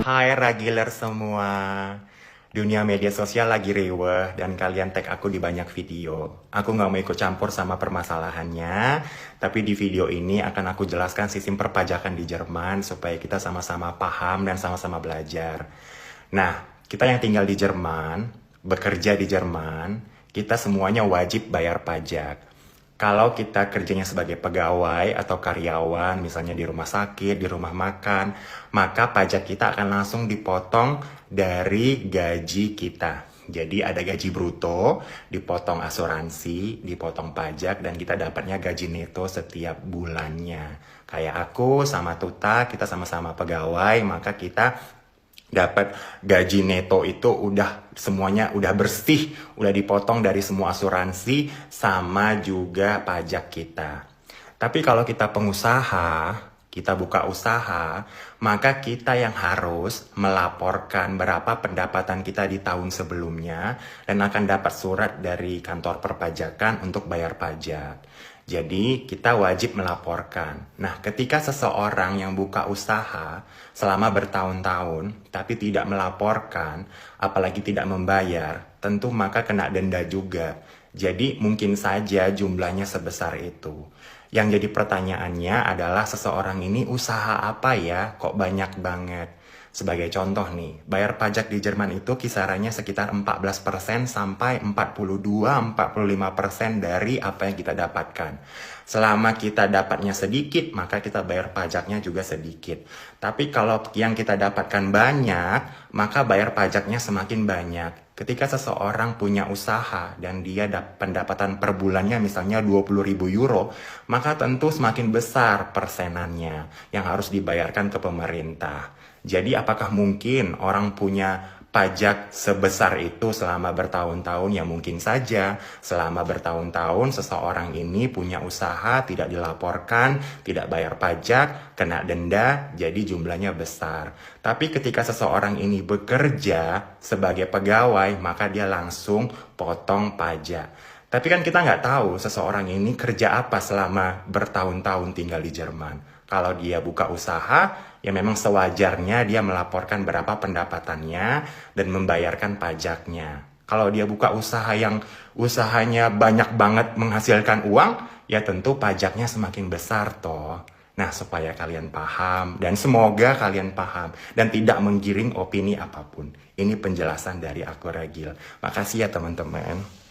Hai Ragiler semua. Dunia media sosial lagi riweh dan kalian tag aku di banyak video. Aku nggak mau ikut campur sama permasalahannya, tapi di video ini akan aku jelaskan sistem perpajakan di Jerman supaya kita sama-sama paham dan sama-sama belajar. Nah, kita yang tinggal di Jerman, bekerja di Jerman, kita semuanya wajib bayar pajak. Kalau kita kerjanya sebagai pegawai atau karyawan, misalnya di rumah sakit, di rumah makan, maka pajak kita akan langsung dipotong dari gaji kita. Jadi ada gaji bruto, dipotong asuransi, dipotong pajak, dan kita dapatnya gaji neto setiap bulannya. Kayak aku sama Tuta, kita sama-sama pegawai, maka kita dapat gaji neto itu udah semuanya udah bersih, udah dipotong dari semua asuransi sama juga pajak kita. Tapi kalau kita pengusaha, kita buka usaha, maka kita yang harus melaporkan berapa pendapatan kita di tahun sebelumnya dan akan dapat surat dari kantor perpajakan untuk bayar pajak. Jadi kita wajib melaporkan. Nah, ketika seseorang yang buka usaha selama bertahun-tahun tapi tidak melaporkan, apalagi tidak membayar, tentu maka kena denda juga. Jadi mungkin saja jumlahnya sebesar itu. Yang jadi pertanyaannya adalah seseorang ini usaha apa ya? Kok banyak banget? Sebagai contoh nih, bayar pajak di Jerman itu kisarannya sekitar 14% sampai 42-45% dari apa yang kita dapatkan. Selama kita dapatnya sedikit, maka kita bayar pajaknya juga sedikit. Tapi kalau yang kita dapatkan banyak, maka bayar pajaknya semakin banyak. Ketika seseorang punya usaha dan dia pendapatan per bulannya misalnya 20.000 euro, maka tentu semakin besar persenannya yang harus dibayarkan ke pemerintah. Jadi apakah mungkin orang punya pajak sebesar itu selama bertahun-tahun? Ya mungkin saja. Selama bertahun-tahun seseorang ini punya usaha, tidak dilaporkan, tidak bayar pajak, kena denda, jadi jumlahnya besar. Tapi ketika seseorang ini bekerja sebagai pegawai, maka dia langsung potong pajak. Tapi kan kita nggak tahu seseorang ini kerja apa selama bertahun-tahun tinggal di Jerman. Kalau dia buka usaha, ya memang sewajarnya dia melaporkan berapa pendapatannya dan membayarkan pajaknya. Kalau dia buka usaha yang usahanya banyak banget menghasilkan uang, ya tentu pajaknya semakin besar toh. Nah, supaya kalian paham dan semoga kalian paham dan tidak menggiring opini apapun. Ini penjelasan dari aku Ragil. Makasih ya teman-teman.